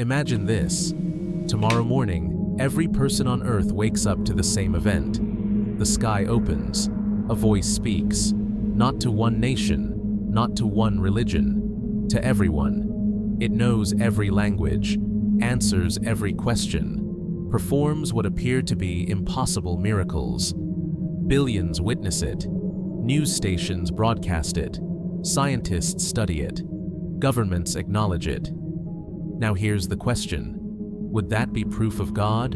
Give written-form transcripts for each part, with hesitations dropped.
Imagine this. Tomorrow morning, every person on Earth wakes up to the same event. The sky opens. A voice speaks. Not to one nation, not to one religion, to everyone. It knows every language, answers every question, performs what appear to be impossible miracles. Billions witness it. News stations broadcast it. Scientists study it. Governments acknowledge it. Now here's the question. Would that be proof of God?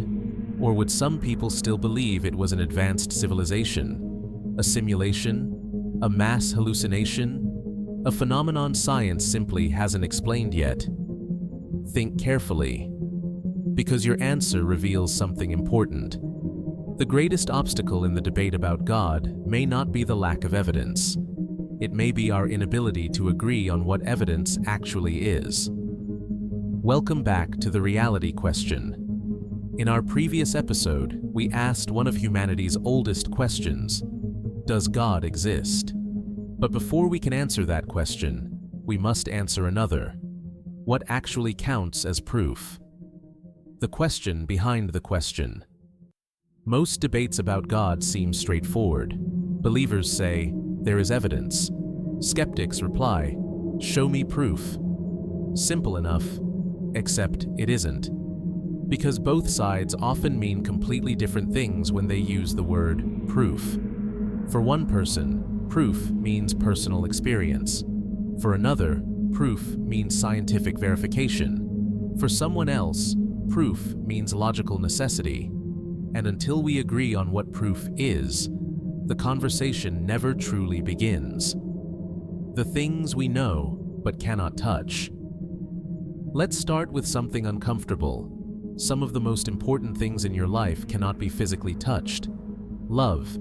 Or would some people still believe it was an advanced civilization? A simulation? A mass hallucination? A phenomenon science simply hasn't explained yet? Think carefully, because your answer reveals something important. The greatest obstacle in the debate about God may not be the lack of evidence. It may be our inability to agree on what evidence actually is. Welcome back to the reality question. In our previous episode, we asked one of humanity's oldest questions: does God exist? But before we can answer that question, we must answer another. What actually counts as proof? The question behind the question. Most debates about God seem straightforward. Believers say, there is evidence. Skeptics reply, show me proof. Simple enough, except it isn't. Because both sides often mean completely different things when they use the word proof. For one person, proof means personal experience. For another, proof means scientific verification. For someone else, proof means logical necessity. And until we agree on what proof is, the conversation never truly begins. The things we know but cannot touch. Let's start with something uncomfortable. Some of the most important things in your life cannot be physically touched. Love,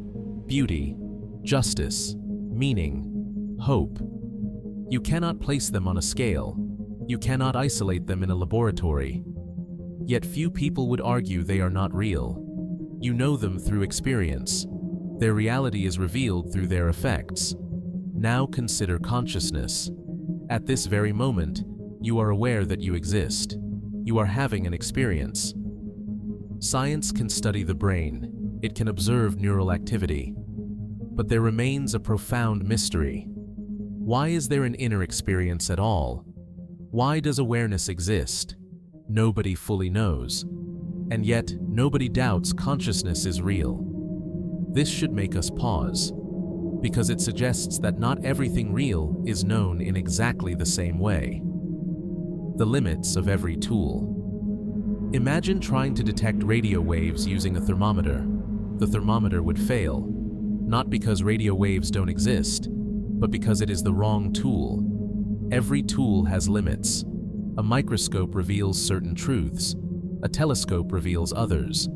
beauty, justice, meaning, hope. You cannot place them on a scale. You cannot isolate them in a laboratory. Yet few people would argue they are not real. You know them through experience. Their reality is revealed through their effects. Now consider consciousness. At this very moment, you are aware that you exist. You are having an experience. Science can study the brain. It can observe neural activity. But there remains a profound mystery. Why is there an inner experience at all? Why does awareness exist? Nobody fully knows. And yet, nobody doubts consciousness is real. This should make us pause, because it suggests that not everything real is known in exactly the same way. The limits of every tool. Imagine trying to detect radio waves using a thermometer. The thermometer would fail, not because radio waves don't exist, but because it is the wrong tool. Every tool has limits. A microscope reveals certain truths. A telescope reveals others.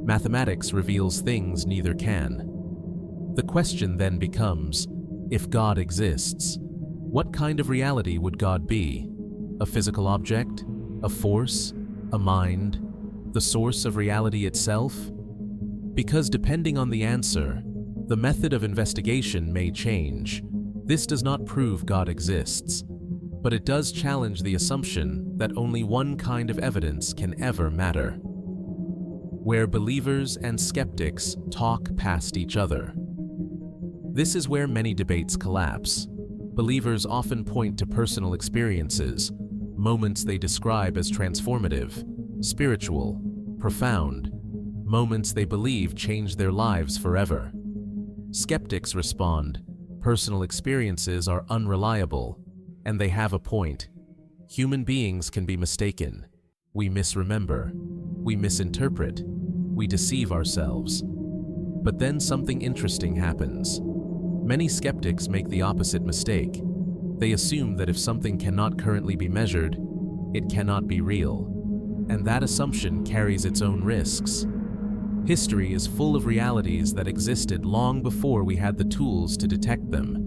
Mathematics reveals things neither can. The question then becomes, if God exists, what kind of reality would God be? A physical object? A force? A mind? The source of reality itself? Because depending on the answer, the method of investigation may change. This does not prove God exists, but it does challenge the assumption that only one kind of evidence can ever matter. Where believers and skeptics talk past each other. This is where many debates collapse. Believers often point to personal experiences, moments they describe as transformative, spiritual, profound, moments they believe changed their lives forever. Skeptics respond, personal experiences are unreliable, and they have a point. Human beings can be mistaken. We misremember. We misinterpret. We deceive ourselves. But then something interesting happens. Many skeptics make the opposite mistake. They assume that if something cannot currently be measured, it cannot be real. And that assumption carries its own risks. History is full of realities that existed long before we had the tools to detect them.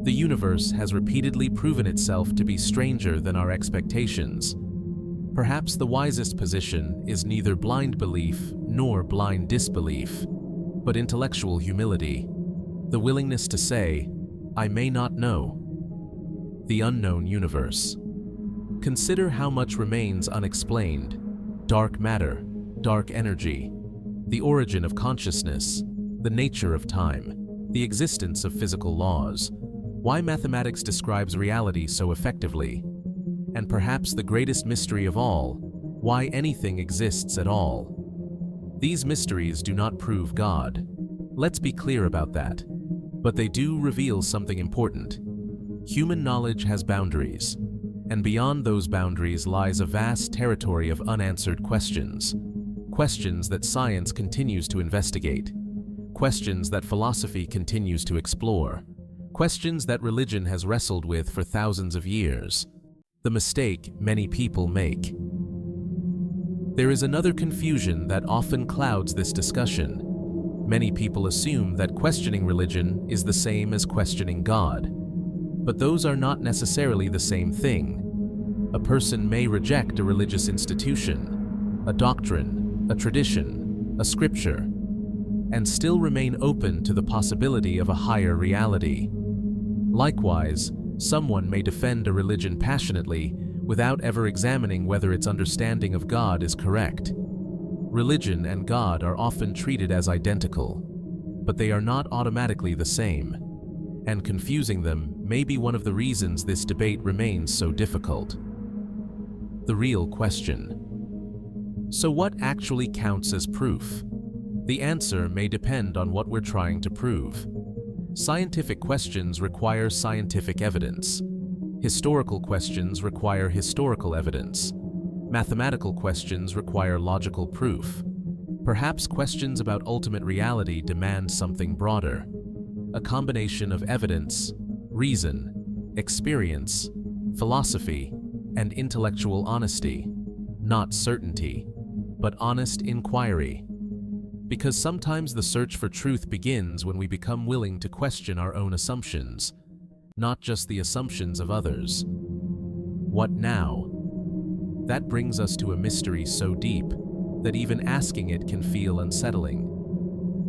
The universe has repeatedly proven itself to be stranger than our expectations. Perhaps the wisest position is neither blind belief nor blind disbelief, but intellectual humility, the willingness to say, I may not know. The unknown universe. Consider how much remains unexplained. Dark matter, dark energy, the origin of consciousness, the nature of time, the existence of physical laws, why mathematics describes reality so effectively, and perhaps the greatest mystery of all, why anything exists at all. These mysteries do not prove God. Let's be clear about that. But they do reveal something important. Human knowledge has boundaries, and beyond those boundaries lies a vast territory of unanswered questions. Questions that science continues to investigate. Questions that philosophy continues to explore. Questions that religion has wrestled with for thousands of years. The mistake many people make. There is another confusion that often clouds this discussion. Many people assume that questioning religion is the same as questioning God. But those are not necessarily the same thing. A person may reject a religious institution, a doctrine, a tradition, a scripture, and still remain open to the possibility of a higher reality. Likewise, someone may defend a religion passionately without ever examining whether its understanding of God is correct. Religion and God are often treated as identical, but they are not automatically the same, and confusing them may be one of the reasons this debate remains so difficult. The real question. So what actually counts as proof? The answer may depend on what we're trying to prove. Scientific questions require scientific evidence. Historical questions require historical evidence. Mathematical questions require logical proof. Perhaps questions about ultimate reality demand something broader. A combination of evidence, reason, experience, philosophy, and intellectual honesty. Not certainty, but honest inquiry. Because sometimes the search for truth begins when we become willing to question our own assumptions, not just the assumptions of others. What now? That brings us to a mystery so deep that even asking it can feel unsettling.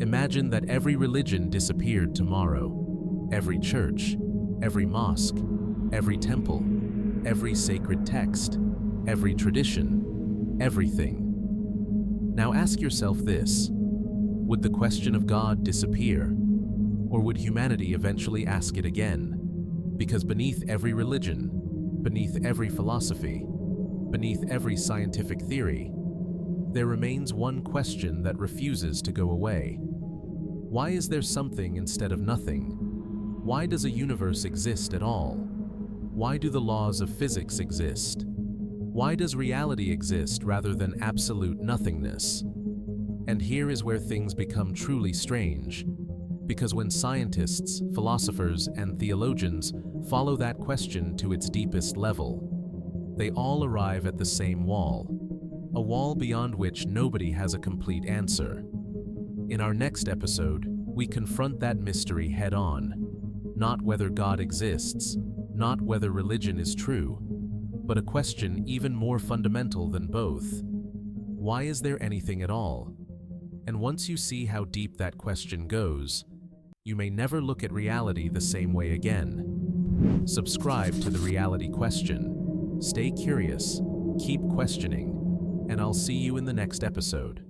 Imagine that every religion disappeared tomorrow. Every church, every mosque, every temple, every sacred text, every tradition, everything. Now ask yourself this: would the question of God disappear? Or would humanity eventually ask it again? Because beneath every religion, beneath every philosophy, beneath every scientific theory, there remains one question that refuses to go away. Why is there something instead of nothing? Why does a universe exist at all? Why do the laws of physics exist? Why does reality exist rather than absolute nothingness? And here is where things become truly strange, because when scientists, philosophers, and theologians follow that question to its deepest level, they all arrive at the same wall, a wall beyond which nobody has a complete answer. In our next episode, we confront that mystery head-on. Not whether God exists, not whether religion is true, but a question even more fundamental than both. Why is there anything at all? And once you see how deep that question goes, you may never look at reality the same way again. Subscribe to The Reality Question. Stay curious, keep questioning, and I'll see you in the next episode.